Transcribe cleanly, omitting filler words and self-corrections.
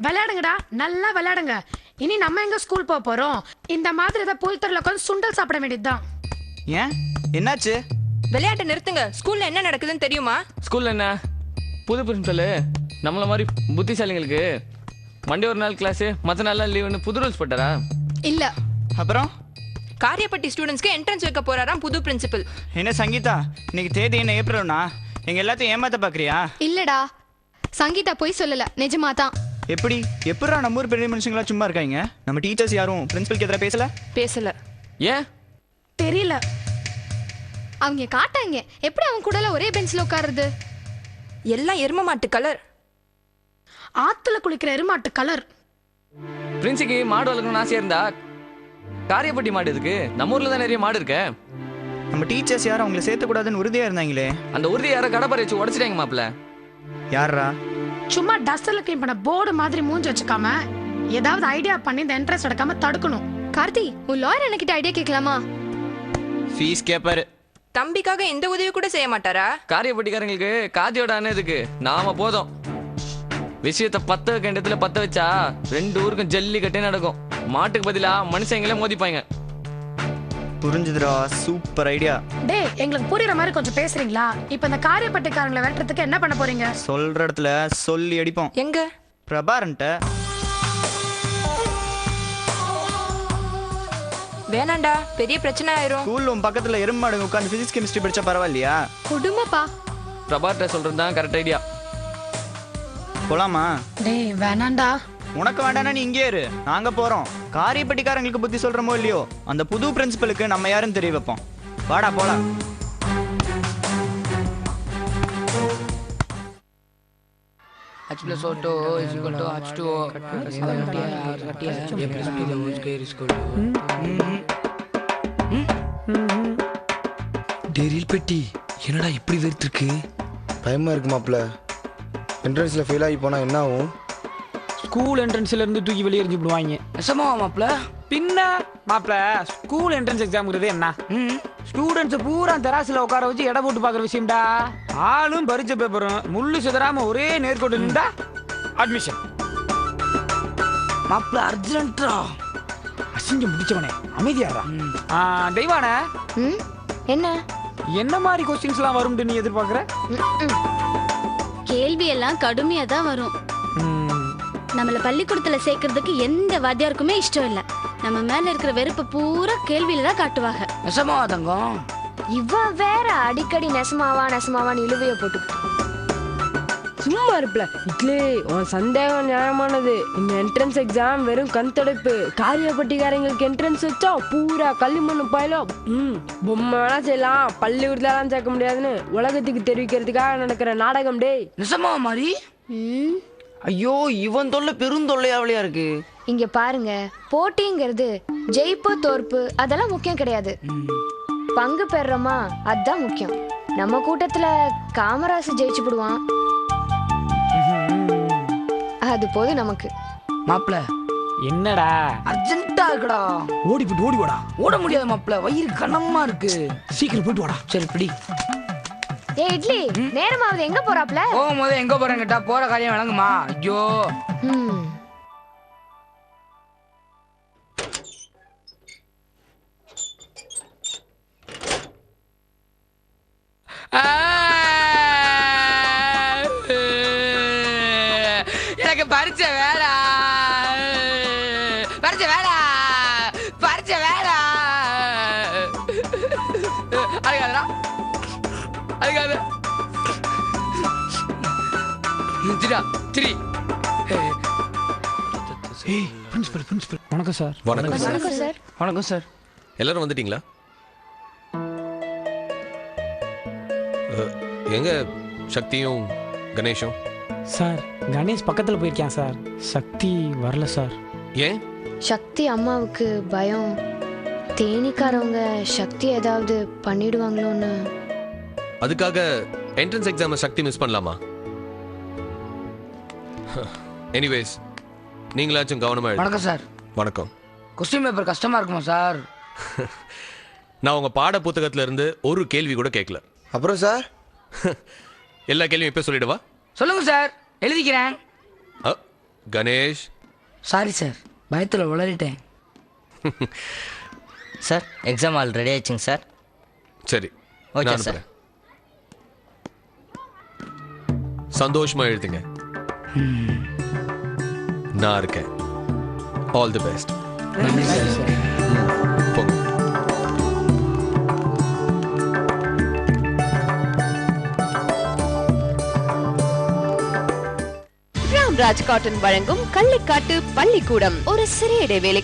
விளையாடுங்கடா, நல்லா விளையாடுங்க. இனி நம்ம எங்க ஸ்கூல் போக போறோம்? இந்த மாதிரி ஏதாவது புல் தரல உட்காந்து சுண்டல் சாப்பிட வேண்டியதுதான். ஏன் என்னாச்சு? விளையாட்டை நிறுத்துங்க. ஸ்கூல்ல என்ன நடக்குதுன்னு தெரியுமா? ஸ்கூல்ல என்ன புது பிரின்சிபல் நம்மள மாதிரி புத்திசாலிங்களுக்கு மண்டே ஒரு நாள் கிளாஸ் மற்ற நாள்லாம் லீவுன்னு புது ரூல்ஸ் போட்டாரா? இல்ல. அப்புறம் காரியப்பட்டி ஸ்டூடெண்ட்ஸ்க்கு என்ட்ரன்ஸ் வைக்க போறாராம் புது பிரின்சிபல். என்ன சங்கீதா, இன்னைக்கு தேதி என்ன ஏப்ரல்னா? எங்க எல்லாத்தையும் ஏமாத்த பாக்குறியா? இல்லடா, சங்கீதா போய் சொல்லல, நிஜமா தான். எப்படா நம்ம ஊர் பெரிய மனுஷங்களா சும்மா இருக்காங்க? நம்ம டீச்சர்ஸ் யாரும் பிரின்சிபலுக்கு எதிராக பேசல. ஏன் தெரியல. அவங்க காட்டாங்க எப்படி அவங்க கூட ஒரே பெஞ்ச்ல உட்காருது. எல்லாம் எரும மாட்டு கலர். ஆத்துல குளிக்கிற எருமாட்டு கலர். பிரின்சிக்கு மாடு வளர்க்கணும்னு ஆசையா இருந்தா காரியப்பட்டி மாடு இருக்கு, நம்ம ஊர்ல தான் நிறைய மாடு இருக்க. நம்ம டீச்சர்ஸ் யாரும் அவங்களை சேர்த்தக்கூடாதுன்னு உறுதியா இருந்தாங்களே, அந்த உறுதி யார கடப்பாரை வச்சு உடச்சிட்டாங்க மாப்பிள்ள. யாரா? சும்மா டஸ்டர்ல கிளீன் பண்ண போர்டு மாதிரி மூஞ்சி வச்சுக்காம ஏதாவது ஐடியா பண்ணி இந்த என்ட்ரன்ஸ் எடுக்காம தடுக்கணும். கார்த்தி, உன் லாயர் என்கிட்ட ஐடியா கேட்கலாமா? ஃபீஸ் கேப்பாரு. தம்பிக்காக எந்த உதவி கூட செய்ய மாட்டாரா? காரியப்பட்டிக்காரங்களுக்கு காதியோட அண்ணதுக்கு நாம போதும். விஷயத்தை பத்த வைக்கின்றதுல பத்த வச்சா 2 ஊருக்கும் ஜல்லிக்கட்டே நடக்கும். மாட்டுக்கு பதிலா மனுஷங்களே மோதிப்பாங்க. புரிஞ்சுதுடா, சூப்பர் ஐடியா. டேய், எங்களுக்கு புரியுற மாதிரி கொஞ்சம் பேசுறீங்களா? இப்ப இந்த காரியப்பட்டிக்காரங்களை வெட்டுறதுக்கு என்ன பண்ண போறீங்க? சொல்ற இடத்துல சொல்லி அடிப்போம். எங்க? பிரபாரன்ட்ட. வேணாண்டா, பெரிய பிரச்சனை ஆயிரும். ஸ்கூல்ல உன் பக்கத்துல எருமாடுங்க உட்காந்து பிசிக்ஸ் கெமிஸ்ட்ரி படிச்சா பரவாயில்லையா? குடும்பப்பா. பிரபாட்ட சொல்றது தான் கரெக்ட் ஐடியா. போலாமா? டேய் வேணாண்டா. உனக்கு வேண்டானா நீ இங்கே இரு, நாங்க போறோம். காரியப்பட்டிக்காரங்களுக்கு புத்தி சொல்றமோ இல்லையோ, அந்த புது பிரின்சிபலுக்கு நம்ம யாருன்னு தெரிய வைப்போம். வாடா போலாம். h plus auto is equal to h2o. A plus b the whole square is equal to. Daryl பெட்டி என்னடா இப்படி வெறுத்துருக்கு? பயமா இருக்கு மாப்ள. என்ட்ரன்ஸ்ல ஃபெயில் ஆகி போனா என்ன ஆகும்? ஸ்கூல் என்ட்ரன்ஸ்ல இருந்து தூக்கி வெளியே எறிஞ்சு விடுவாங்க. நெசமாவா மாப்ள? பின்ன மாப்ள, ஸ்கூல் என்ட்ரன்ஸ் எக்ஸாம்ங்கிறது என்ன? ஸ்டூடெண்ட்ஸ் பூரா தெராசில உட்கார வச்சு எடை போட்டு பாக்குற விஷயம்டா. ஆளும் பரிச்சை பேப்பரும் முள்ளு சிதறாம ஒரே நேர்கோட்டு நின்றா அட்மிஷன். மாப்ள அர்ஜென்ட்ரா. அசிங்கம் முடிச்சவனே அமைதியாரா. தெய்வான என்ன என்ன மாதிரி கொஸ்டின்ஸ் எல்லாம் வரும்னு நீ எதிர்பார்க்கற? கேள்வி எல்லாம் கடுமையா தான் வரும். நம்மள பள்ளிக்கூடத்துல சேர்க்கறதுக்கு எந்த வாத்தியாருக்குமே இஷ்டம் இல்ல. நம்ம மேல இருக்கிற வெறுப்பை பூரா கேள்வியில தான் காட்டுவாங்க. நெசமாவா தங்கம்? இவ வேற அடிக்கடி நெசமாவான்னு இழுவைய போட்டுக்கிட்டு. சும்மா இருப்பல இட்லி. உன் சந்தேகம் நியாயமானது. இந்த என்ட்ரன்ஸ் எக்ஸாம் வெறும் கண்தடைப்பு. காரியப்பட்டிக்காரங்களுக்கு என்ட்ரன்ஸ் வச்சா பூரா களிமண்ணு பாயலும். பொம்மை வேணா செய்யலாம், பள்ளிக்கூடத்தான் சேர்க்க முடியாதுன்னு உலகத்துக்கு தெரிவிக்கிறதுக்காக நடக்கிற நாடகம். டே நெசமாவா மாதிரி? ஐயோ, இவன் தொல்லை பெருந்தொல்லையாவளியா இருக்கு. இங்க பாருங்க, போட்டிங்கிறது ஜெயிப்பு தோற்பு அதெல்லாம் முக்கியம் கிடையாது. பங்கு பெறறோமா அதுதான் முக்கியம். நம்ம கூட்டத்துல காமராசு ஜெயிச்சு போடுவான், அது போதும் நமக்கு. மாப்ள என்னடா அர்ஜென்ட்டா இருக்குடா. ஓடி போட்டு ஓடி வாடா. ஓட முடியாது மாப்ள, வயிறு கனமா இருக்கு. சீக்கிரம் போயிட்டு வாடா. சரி பிடி. ஏ இட்லி, நேரமாவது எங்க போறாப்ல? போகும்போது எங்க போறேன் கேட்டா போற காரியம் விளங்குமா? ஐயோ. எனக்கு பரிச்சை வேடா, பரிச்சை வேடா, பரிச்சை வேடா. அதுக்காதடா, அதுக்காத. வணக்கம் சார். வணக்கம் சார். வணக்கம் சார். எல்லாரும் வந்துட்டீங்களா? எங்க சக்தியும் கணேஷும்? சார் கணேஷ் பக்கத்துல போயிருக்கேன் சார், சக்தி வரல சார். ஏன்? சக்தி அம்மாவுக்கு பயம். தேனிக்காரவங்க சக்தி ஏதாவது பண்ணிடுவாங்களோன்னு. அதுக்காக என்ட்ரன்ஸ் எக்ஸாம் சக்தி மிஸ் பண்ணலாமா? எனிவேஸ், நீங்களாச்சும் கவனமா எழுதுங்க. வணக்கம் சார். வணக்கம். கொஸ்டின் பேப்பர் கஷ்டமா இருக்குமா சார்? நான் உங்க பாட புத்தகத்துல இருந்து ஒரு கேள்வி கூட கேட்கல. அப்புறம் சார் எல்லா கேள்வியும் இப்ப சொல்லிடுவா? சொல்லுங்க சார், எழுதிக்கிறேன். கணேஷ் சாரி சார் பயத்தில் உளறிட்டேன். சார் எக்ஸாம் ஆல் ரெடி ஆயிடுச்சுங்க சார். சரி ஓகே நான் சார். அனுப்புறேன். சந்தோஷமா எழுதுங்க. நான் இருக்கேன். All the best. போங்க. ராம்ராஜ் காட்டன் வழங்கும் கள்ளிக்காட்டு பள்ளிக்கூடம் ஒரு சிறிய இடைவேளை.